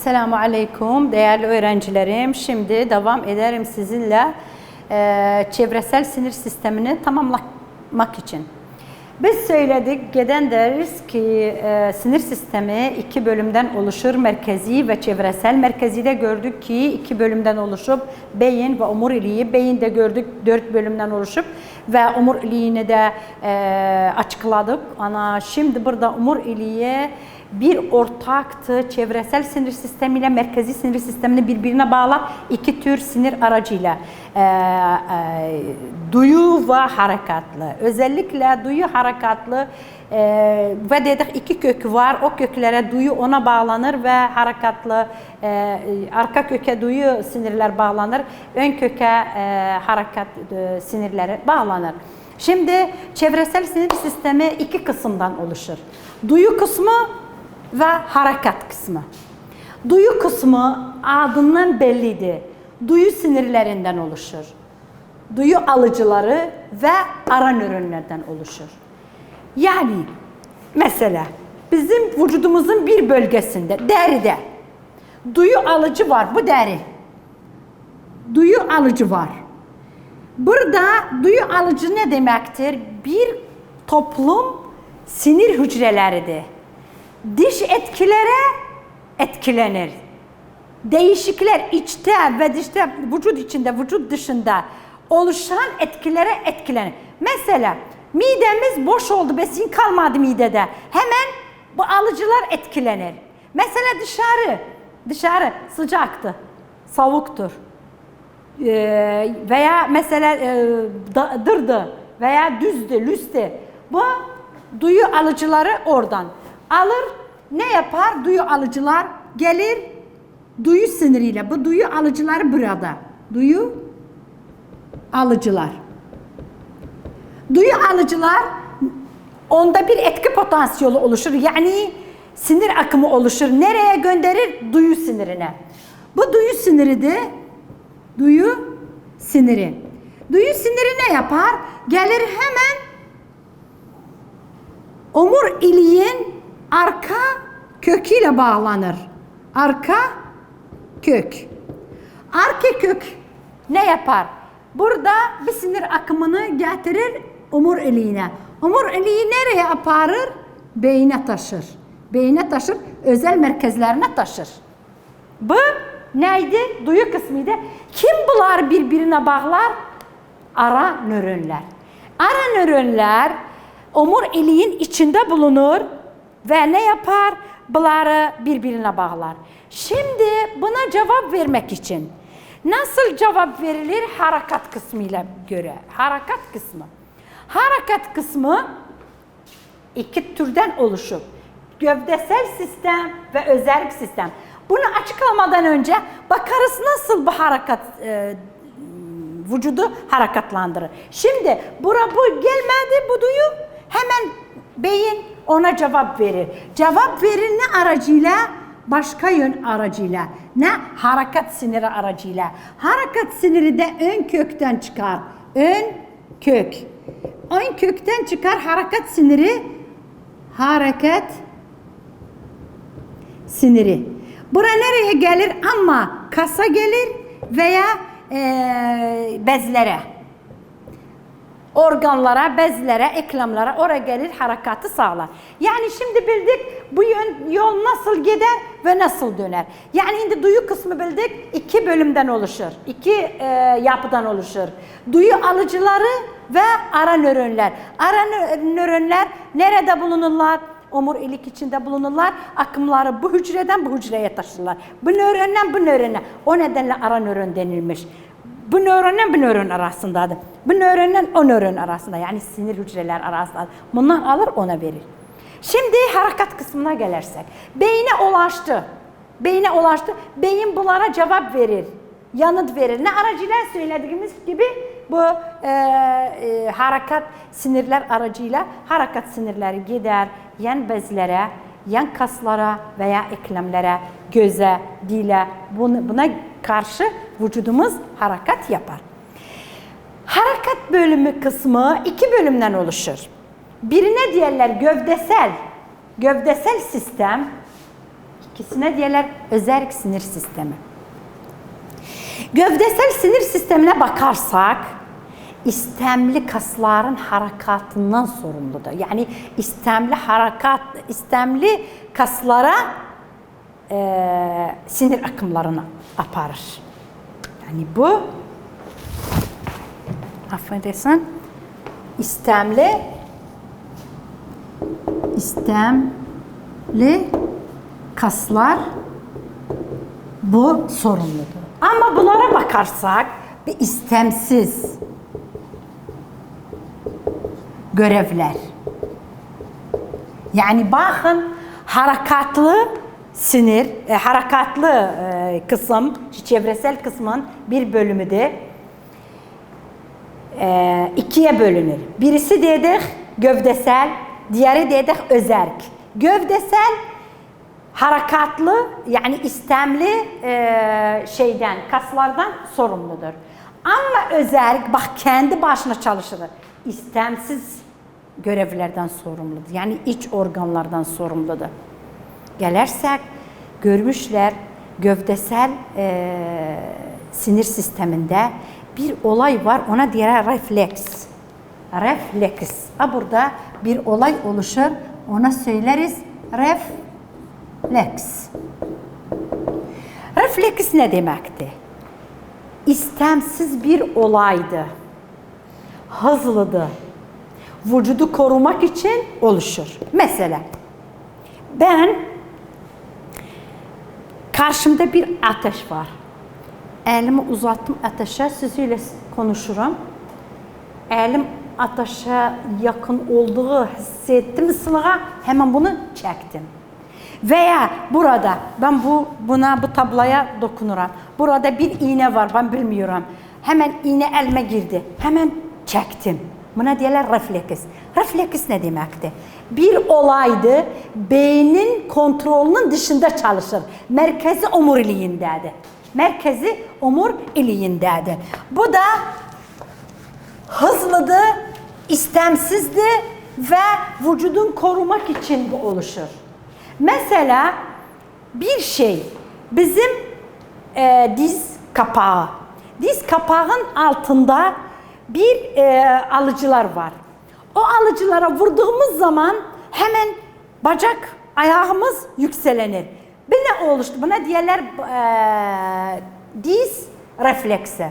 Esselamu Aleyküm değerli öğrencilerim. Şimdi devam ederim sizinle çevresel sinir sistemini tamamlamak için. Biz söyledik, geden deriz ki sinir sistemi iki bölümden oluşur. Merkezi ve çevresel. Merkezide gördük ki iki bölümden oluşup beyin ve omuriliği. Beyinde gördük 4 bölümden oluşup ve omuriliğini de açıkladık. Şimdi burada omuriliğe bir ortaktı. Çevresel sinir sistemiyle merkezi sinir sistemini birbirine bağlar iki tür sinir aracıyla. Duyu ve harekatlı. Özellikle duyu harekatlı ve dedik iki kök var. O köklere duyu ona bağlanır ve harekatlı arka köke duyu sinirler bağlanır. Ön köke harekat sinirleri bağlanır. Şimdi çevresel sinir sistemi iki kısımdan oluşur. Duyu kısmı ve harekat kısmı. Duyu kısmı adından bellidir. Duyu sinirlerinden oluşur. Duyu alıcıları ve ara nöronlardan oluşur. Yani mesela bizim vücudumuzun bir bölgesinde, deride duyu alıcı var. Bu deri. Duyu alıcı var. Burada duyu alıcı ne demektir? Bir toplum sinir hücreleridir. Dış etkilere etkilenir. Değişiklikler içte ve dışta, vücut içinde, vücut dışında oluşan etkilere etkilenir. Mesela midemiz boş oldu, besin kalmadı midede. Hemen bu alıcılar etkilenir. Mesela dışarı sıcaktı, soğuktur. Veya mesela dırdı veya düzdü, lüstü. Bu duyu alıcıları oradan alır. Ne yapar? Duyu alıcılar gelir duyu siniriyle. Bu duyu alıcıları burada. Duyu alıcılar. Duyu alıcılar onda bir etki potansiyeli oluşur. Yani sinir akımı oluşur. Nereye gönderir? Duyu sinirine. Bu duyu siniri de duyu siniri. Duyu siniri ne yapar? Gelir hemen omuriliğin arka köküyle bağlanır. Arka kök. Arka kök ne yapar? Burada bir sinir akımını getirir omuriliğine. Omuriliği nereye aparır? Beyne taşır. Beyne taşır, özel merkezlerine taşır. Bu neydi? Duyu kısmıydı. Kim bunlar birbirine bağlar? Ara nöronlar. Ara nöronlar omuriliğin içinde bulunur ve ne yapar? Bunları birbirine bağlar. Şimdi buna cevap vermek için nasıl cevap verilir? Harekat kısmıyla göre. Harekat kısmı. Harekat kısmı iki türden oluşur. Gövdesel sistem ve özellik sistem. Bunu açıklamadan önce bakarız nasıl bu harekat vücudu harekatlandırır. Şimdi bu gelmedi bu duyu, hemen beyin ona cevap verir. Cevap verir ne aracıyla? Başka yön aracıyla. Ne? Harekat siniri aracıyla. Harekat siniri de ön kökten çıkar. Ön kök. Ön kökten çıkar harekat siniri. Harekat siniri. Bura nereye gelir? Ama kasa gelir veya bezlere. Organlara, bezlere, eklemlere oraya gelir, harekatı sağlar. Yani şimdi bildik bu yol nasıl gider ve nasıl döner. Yani şimdi duyu kısmı bildik iki bölümden oluşur. İki yapıdan oluşur. Duyu alıcıları ve ara nöronlar. Ara nöronlar nerede bulunurlar? Omurilik içinde bulunurlar. Akımları bu hücreden bu hücreye taşırlar. Bu nörondan bu nörona. O nedenle ara nöron denilmiş. Bu nöronla bu nöron arasındadır. Bu nöronla o nöron arasında, yani sinir hücreler arasında. Bundan alır ona verir. Şimdi harekat kısmına gelirsek. Beyne ulaştı. Beyne ulaştı. Beyin bunlara cevap verir. Yanıt verir. Ne aracıyla söylediğimiz gibi bu harekat sinirler aracıyla harekat sinirleri gider yan bezlere, yan kaslara veya eklemlere, göze, dile, buna karşı vücudumuz harekat yapar. Harekat bölümü kısmı iki bölümden oluşur. Birine diğerler gövdesel sistem, İkisine diyorlar özerk sinir sistemi. Gövdesel sinir sistemine bakarsak, istemli kasların harekatından sorumludur. Yani istemli kaslara sinir akımlarını aparır. Yani bu, affedersin, istemli kaslar bu sorumludur. Ama bunlara bakarsak bir istemsiz görevler. Yani bakın harekatlı sinir, harekatlı kısım, çevresel kısmın bir bölümü de ikiye bölünür. Birisi dedik gövdesel, diğeri dedik özerk. Gövdesel harekatlı yani istemli kaslardan sorumludur. Ama özerk bak kendi başına çalışır. İstemsiz görevlerden sorumludur. Yani iç organlardan sorumludur. Gelirsek görmüşler gövdesel sinir sisteminde bir olay var, ona diğer refleks. Refleks. Burada bir olay oluşur, ona söyleriz refleks. Refleks ne demekti? İstemsiz bir olaydı. Hızlıdı. Vücudu korumak için oluşur. Mesela ben karşımda bir ateş var. Elimi uzattım ateşe, sizinle konuşurum. Elim ateşe yakın olduğu hissettim ıslığa, hemen bunu çektim. Veya burada ben bu tabloya dokunuram. Burada bir iğne var, ben bilmiyorum. Hemen iğne elime girdi. Hemen çektim. Buna diyorlar refleks. Refleks ne demekti? Bir olaydı, beynin kontrolünün dışında çalışır. Merkezi omuriliğindedir. Merkezi omuriliğindedir. Bu da hızlıdır, istemsizdi ve vücudun korumak için bu oluşur. Mesela bir şey, bizim diz kapağı. Diz kapağın altında bir alıcılar var. O alıcılara vurduğumuz zaman hemen bacak, ayağımız yükselenir. Bu ne oluştu? Buna diyorlar diz refleksi.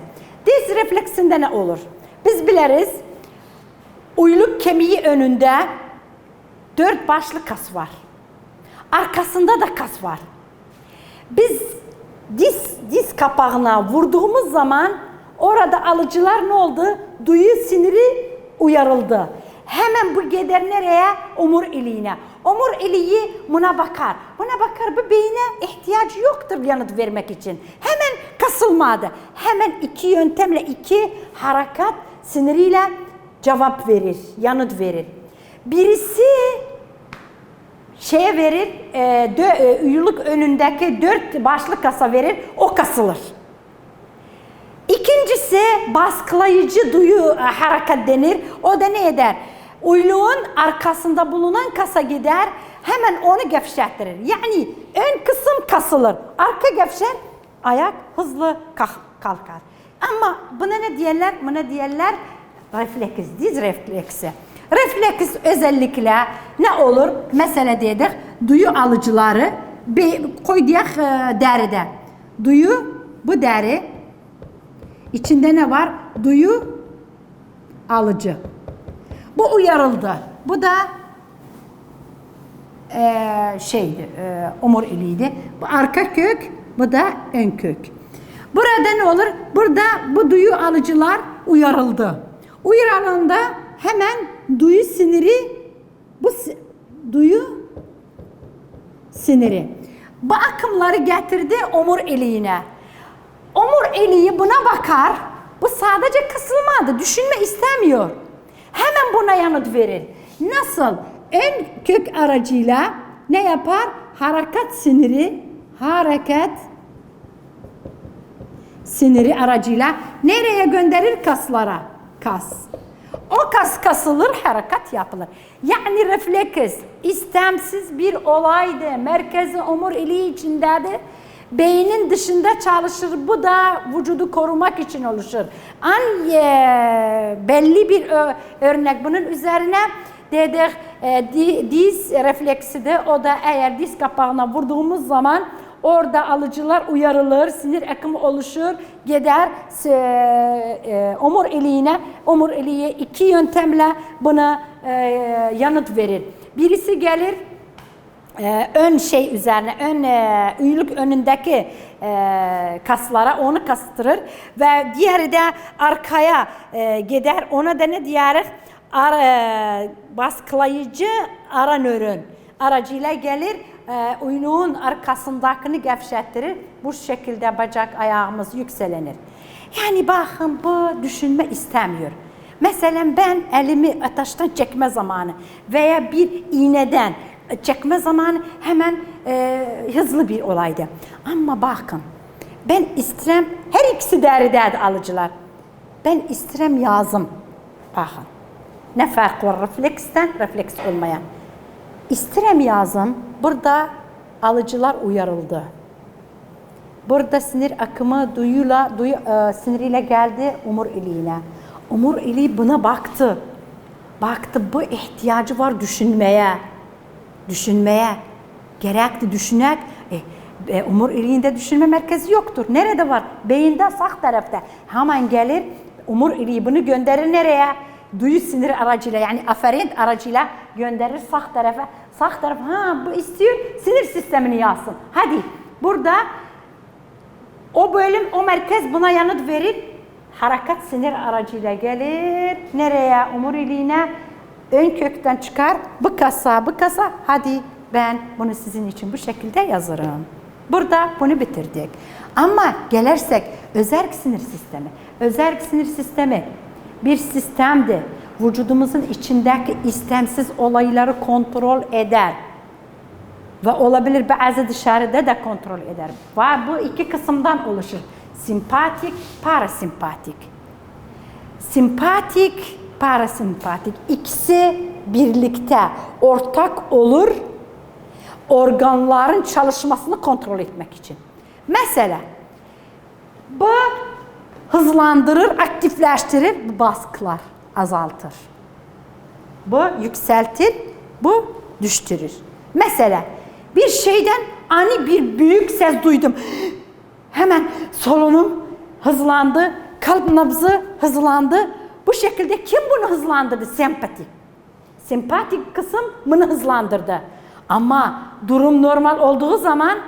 Diz refleksinde ne olur? Biz biliriz, uyluk kemiği önünde 4 başlı kas var. Arkasında da kas var. Biz diz kapağına vurduğumuz zaman orada alıcılar ne oldu? Duyu siniri uyarıldı. Hemen bu gider nereye? Omuriliğine. Omuriliği buna bakar. Buna bakar, bu beyine ihtiyacı yoktur yanıt vermek için. Hemen kasılmadı. Hemen iki yöntemle, iki harekat siniriyle cevap verir, yanıt verir. Birisi şeye verir, uyluk önündeki 4 başlı kasa verir, o kasılır. İkincisi baskılayıcı duyu hareket denir. O da ne eder? Uyluğun arkasında bulunan kasa gider, hemen onu gevşettirir. Yani ön kısım kasılır, arka gevşer, ayak hızlı kalkar. Ama buna ne diyorlar? Buna diyorlar refleks, diz refleksi. Refleks özellikle ne olur? Mesela dedik, duyu alıcıları koyduk deride. Duyu, bu deri. İçinde ne var? Duyu alıcı. Bu uyarıldı. Bu da omuriliğiydi. Bu arka kök, bu da ön kök. Burada ne olur? Burada bu duyu alıcılar uyarıldı. Uyarıldığında hemen duyu siniri bu akımları getirdi omuriliğine. Omuriliği buna bakar. Bu sadece kısılmadı. Düşünme istemiyor. Hemen buna yanıt verir. Nasıl? Ön kök aracıyla ne yapar? Hareket siniri aracıyla nereye gönderir? Kaslara. Kas. O kas kasılır, harekat yapılır. Yani refleks istemsiz bir olaydı. Merkezi omuriliği içindedir. Beynin dışında çalışır. Bu da vücudu korumak için oluşur. Belli bir örnek bunun üzerine dedik diz refleksi de, o da eğer diz kapağına vurduğumuz zaman orada alıcılar uyarılır, sinir akımı oluşur, gider omuriliğe iki yöntemle buna yanıt verir. Birisi gelir ön üzerine, üylük önündeki kaslara onu kastırır ve diğeri de arkaya gider. Ona da ne diyerek? Baskılayıcı ara nöron aracıyla gelir, uyluğun arkasındakini gevşettirir. Bu şekilde bacak ayağımız yükselenir. Yani bakın, bu düşünme istemiyor. Mesela ben elimi ateşten çekme zamanı veya bir iğneden çekme zamanı hemen hızlı bir olaydı. Ama bakın, ben istirem, her ikisi deridedir alıcılar. Ben istirem yazım. Bakın, ne fark var refleksten refleks olmayan. İstirem yazım, burada alıcılar uyarıldı. Burada sinir akımı siniriyle geldi omuriliğine. Omuriliği buna baktı. Baktı, bu ihtiyacı var düşünmeye. Gerekli düşünmek. Omuriliğinde düşünme merkezi yoktur. Nerede var? Beyinde, sağ tarafta. Hemen gelir, omuriliği bunu gönderir nereye? Duyu sinir aracıyla, yani aferent aracıyla gönderir sağ tarafa. Sağ taraf, bu istiyor, sinir sistemini yazsın. Hadi, burada o bölüm, o merkez buna yanıt verir. Harekat sinir aracıyla gelir. Nereye? Omuriliğine. Ön kökten çıkar. Bu kasa. Hadi ben bunu sizin için bu şekilde yazarım. Burada bunu bitirdik. Ama gelirsek özerk sinir sistemi. Özerk sinir sistemi bir sistemdir. Vücudumuzun içindeki istemsiz olayları kontrol eder. Ve olabilir bazı dışarıda da kontrol eder. Ve bu iki kısımdan oluşur. Simpatik, parasimpatik. Simpatik, parasimpatik. İkisi birlikte ortak olur organların çalışmasını kontrol etmek için. Mesela bu hızlandırır, aktifleştirir, bu baskılar azaltır. Bu yükseltir, bu düştürür. Mesela bir şeyden ani bir büyük ses duydum. Hemen solunum hızlandı, kalp nabzı hızlandı. Bu şekilde kim bunu hızlandırdı? Sempatik. Sempatik kısım bunu hızlandırdı. Ama durum normal olduğu zaman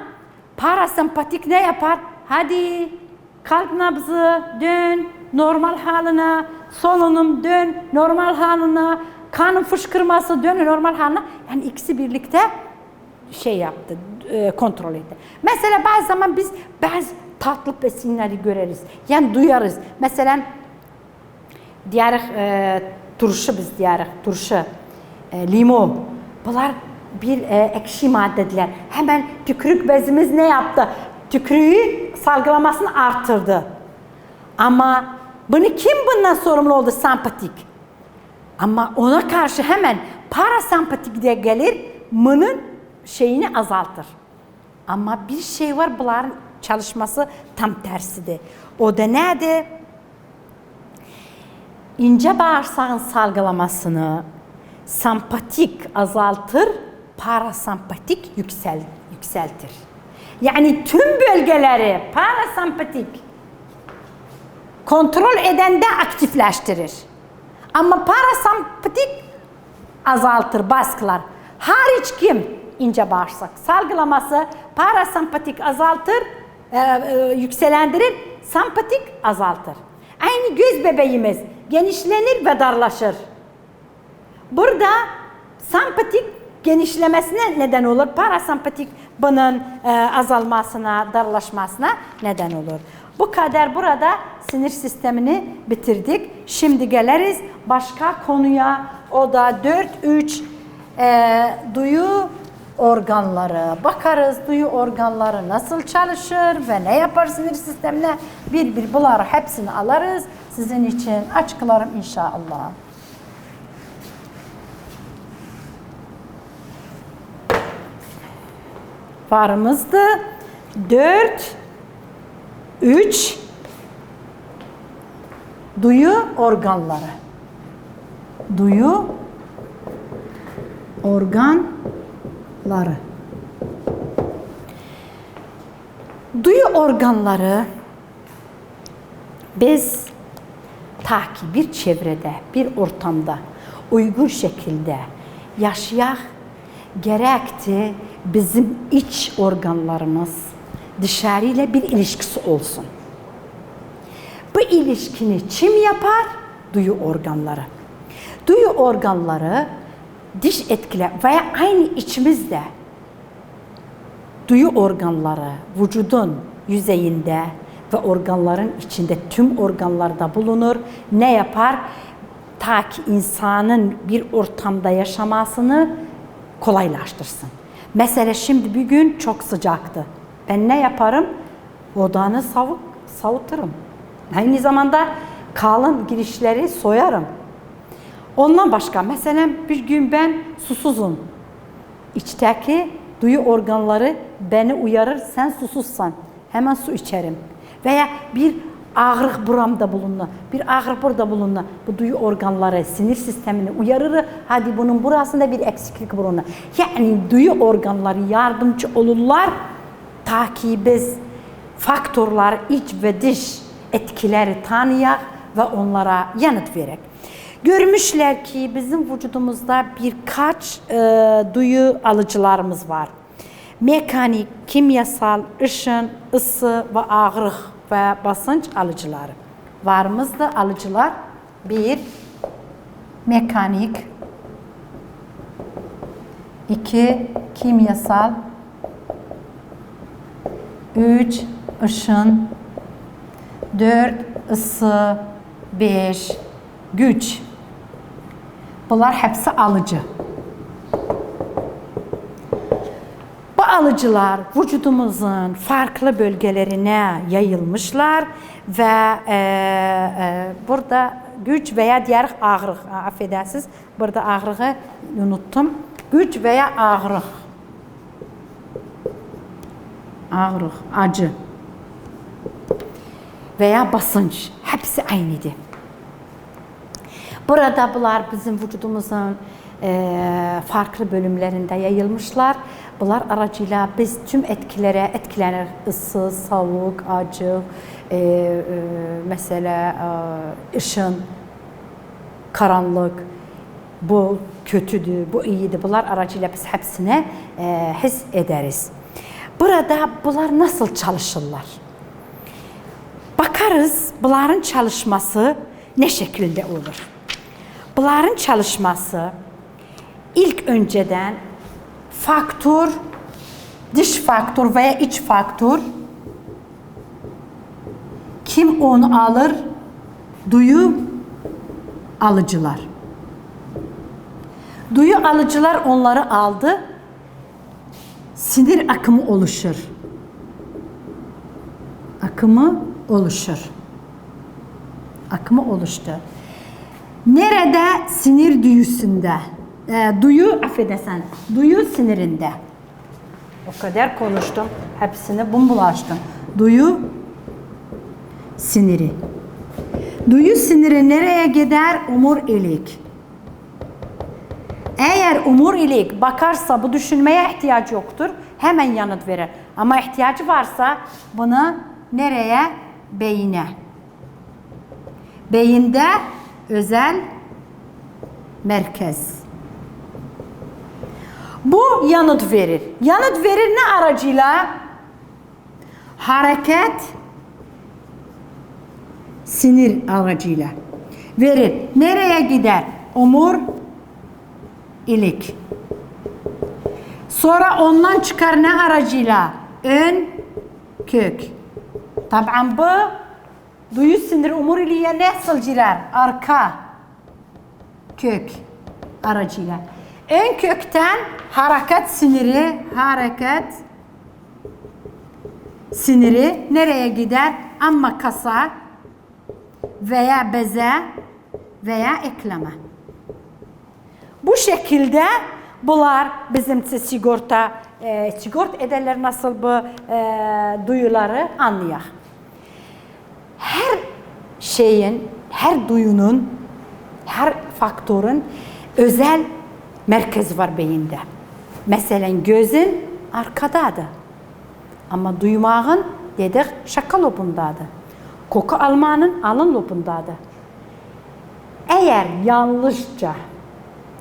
parasempatik ne yapar? Hadi kalp nabzı dön normal haline, solunum dön normal haline, kanın fışkırması dön normal haline. Yani ikisi birlikte yaptı, kontrol etti. Mesela bazı zaman biz bazı tatlı besinleri göreriz. Yani duyarız. Mesela diyarıq turşu, biz diyarıq turşu, limon. Bunlar bir ekşi maddeler. Hemen tükürük bezimiz ne yaptı? Tükürüğü salgılamasını arttırdı. Ama kim bundan sorumlu oldu? Sempatik. Ama ona karşı hemen parasempatik de gelir, bunun şeyini azaltır. Ama bir şey var, bunların çalışması tam tersidir. O da nedir? İnce bağırsağın salgılamasını sempatik azaltır, parasempatik yükseltir. Yani tüm bölgeleri parasempatik kontrol eden de aktifleştirir. Ama parasempatik azaltır, baskılar. Hariç kim? İnce bağırsak salgılaması parasempatik azaltır, yükselendirir, sempatik azaltır. Aynı göz bebeğimiz genişlenir ve darlaşır. Burada sempatik genişlemesine neden olur, parasempatik bunun azalmasına, darlaşmasına neden olur. Bu kadar burada sinir sistemini bitirdik. Şimdi geliriz başka konuya. O da 4-3 duyu organları. Bakarız duyu organları nasıl çalışır ve ne yapar sinir sistemine. Bir bunları hepsini alırız. Sizin için açıklarım inşallah. Varımızdı. 4, 3, duyu organları. Duyu organları. Duyu organları biz ta ki bir çevrede, bir ortamda uygun şekilde yaşayak, gerekti bizim iç organlarımız dışarıyla bir ilişkisi olsun. Bu ilişkini kim yapar? Duyu organları. Duyu organları diş etkiler veya aynı içimizde duyu organları vücudun yüzeyinde ve organların içinde tüm organlarda bulunur. Ne yapar? Ta ki insanın bir ortamda yaşamasını kolaylaştırsın. Mesela şimdi bir gün çok sıcaktı. Ben ne yaparım? Odanı savuturum. Aynı zamanda kalın girişleri soyarım. Ondan başka mesela bir gün ben susuzum. İçteki duyu organları beni uyarır, sen susuzsan. Hemen su içerim. Veya bir ağrı buramda bulunur, bir ağrı burada bulunur. Bu duyu organları sinir sistemini uyarır. Hadi bunun burasında bir eksiklik bulunur. Yani duyu organları yardımcı olurlar ta ki biz faktörler, iç ve dış etkileri tanıyak ve onlara yanıt verek. Görmüşler ki bizim vücudumuzda birkaç duyu alıcılarımız var. Mekanik, kimyasal, ışın, ısı ve ağrı ve basınç alıcıları. Varımızda alıcılar 1 mekanik, 2 kimyasal, 3 ışın, 4 ısı, 5 güç. Bunlar hepsi alıcı. Bu alıcılar vücudumuzun farklı bölgelerine yayılmışlar ve burada güç veya diğer ağrı, affedersiniz, burada ağrıyı unuttum. Güç veya ağrı, acı veya basınç hepsi aynıydı. Burada bunlar bizim vücudumuzun farklı bölümlerinde yayılmışlar. Bunlar aracıyla biz tüm etkilere etkilenir. Isı, soğuk, acı, mesela ışın, karanlık, bu kötüdür, bu iyidir. Bunlar aracıyla biz hepsine his ederiz. Burada bunlar nasıl çalışırlar? Bakarız bunların çalışması ne şekilde olur? Bunların çalışması ilk önceden faktör, dış faktör veya iç faktör kim onu alır? Duyu alıcılar. Duyu alıcılar onları aldı. Sinir akımı oluşur. Akımı oluştu. Nerede? Sinir düğüsünde. Duyu sinirinde. O kadar konuştum. Hepsini bulaştım. Duyu siniri. Duyu siniri nereye gider? Omurilik. Eğer omurilik bakarsa bu düşünmeye ihtiyacı yoktur. Hemen yanıt verir. Ama ihtiyacı varsa bunu nereye? Beyine. Beyinde özel merkez. Bu yanıt verir. Yanıt verir ne aracıyla? Hareket sinir aracıyla verir. Nereye gider? Omurilik. Sonra ondan çıkar ne aracıyla? Ön kök. Tabii bu duyu sinir omuriliğe nasıl girer? Arka kök aracıyla. Ön kökten hareket siniri nereye gider? Ama kasa veya beze veya ekleme. Bu şekilde bunlar bizim sigorta sigort ederler nasıl bu duyuları anlayak. Her şeyin, her duyunun, her faktörün özel merkezi var beyinde. Mesela gözün arkadadır. Ama duymağın dedik şaka lobundadır. Koku almanın alın lobundadır. Eğer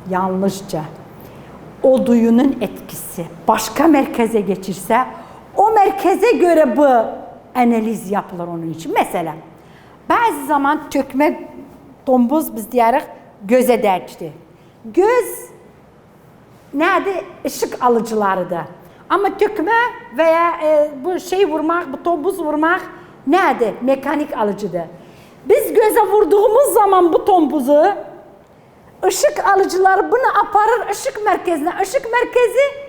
yanlışça o duyunun etkisi başka merkeze geçirse, o merkeze göre bu analiz yapılır onun için. Mesela bazı zaman tökme tombuz biz diyerek göze derçti. Göz nerede? Işık alıcılarıdır. Ama tökme veya bu şey vurmak, bu tombuz vurmak nerede? Mekanik alıcıdır. Biz göze vurduğumuz zaman bu tombuzu ışık alıcıları bunu aparır ışık merkezine. Işık merkezi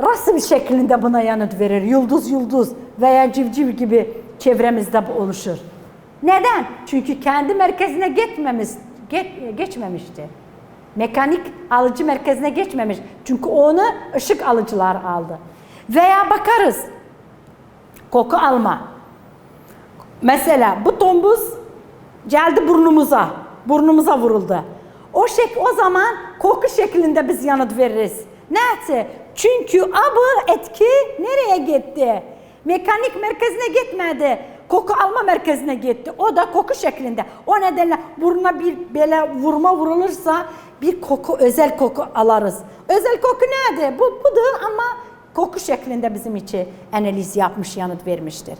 resim şeklinde buna yanıt verir. Yıldız veya civciv gibi çevremizde bu oluşur. Neden? Çünkü kendi merkezine geçmemişti. Mekanik alıcı merkezine geçmemiş. Çünkü onu ışık alıcılar aldı. Veya bakarız. Koku alma. Mesela bu tombuz geldi burnumuza vuruldu. O zaman koku şeklinde biz yanıt veririz. Neyse? Çünkü bu etki nereye gitti? Mekanik merkezine gitmedi. Koku alma merkezine gitti. O da koku şeklinde. O nedenle buruna bir böyle vurma vurulursa bir koku, özel koku alırız. Özel koku nerede? Budur ama koku şeklinde bizim için analiz yapmış, yanıt vermiştir.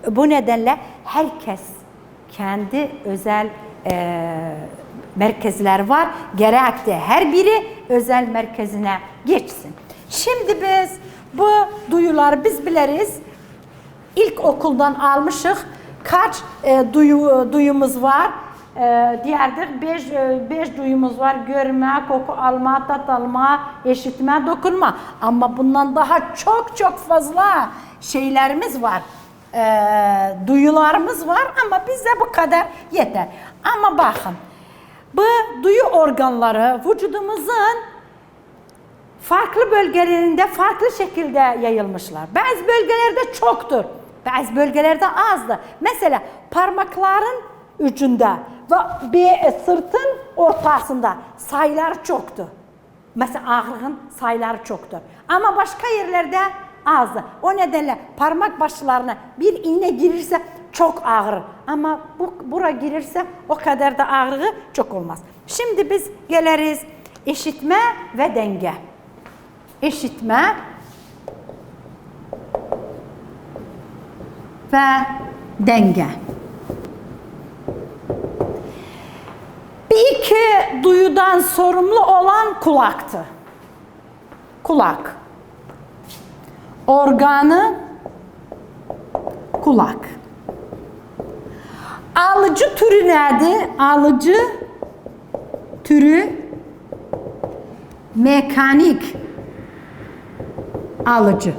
Bu nedenle herkes kendi özel merkezler var. Gerek de her biri özel merkezine geçsin. Şimdi biz bu duyuları biz biliriz. İlk okuldan almışık. Kaç duyumuz var? Diğerdir 5 duyumuz var. Görme, koku alma, tat alma, işitme, dokunma. Ama bundan daha çok fazla şeylerimiz var. Duyularımız var ama bize bu kadar yeter. Ama bakın, bu duyu organları vücudumuzun farklı bölgelerinde farklı şekilde yayılmışlar. Bazı bölgelerde çoktur, bazı bölgelerde azdır. Mesela parmakların ucunda ve bir sırtın ortasında sayılar çoktur. Mesela ağrığın sayıları çoktur. Ama başka yerlerde azdır. O nedenle parmak başlarına bir iğne girirse çok ağrır. Ama bura girirse o kadar da ağrı çok olmaz. Şimdi biz geliriz işitme ve denge. İşitme ve denge. Bir iki duyudan sorumlu olan kulaktı. Kulak. Organı kulak. Alıcı türü nerede? Alıcı türü mekanik alıcı.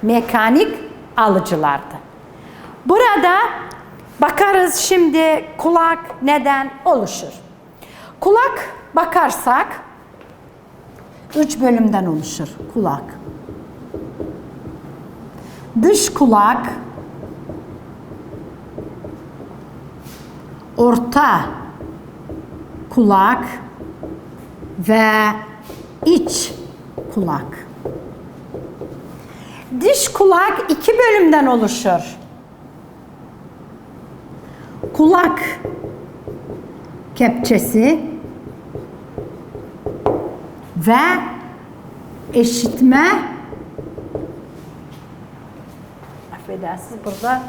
Mekanik alıcılardı. Burada bakarız şimdi kulak neden oluşur? Kulak bakarsak 3 bölümden oluşur kulak. Dış kulak, orta kulak ve iç kulak. Dış kulak 2 bölümden oluşur. Kulak kepçesi ve işitme, affedersiniz burada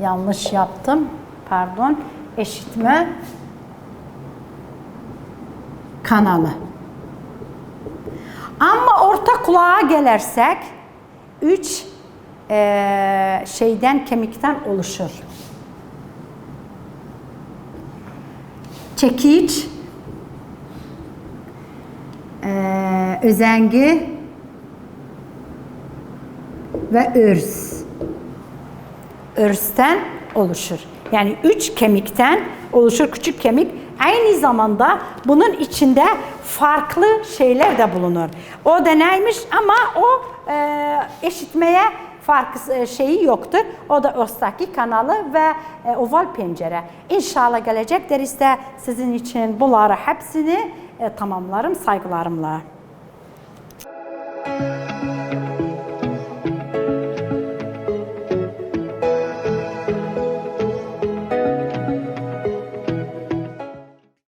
yanlış yaptım, pardon, işitme kanalı. Ama orta kulağa gelirsek 3 kemikten oluşur. Çekiç, özengi ve örs. Örsten oluşur. Yani 3 kemikten oluşur küçük kemik. Aynı zamanda bunun içinde farklı şeyler de bulunur. O da neymiş ama o eşitmeye farkı şeyi yoktur. O da Ostaki kanalı ve oval pencere. İnşallah gelecek derste sizin için bunları hepsini tamamlarım saygılarımla.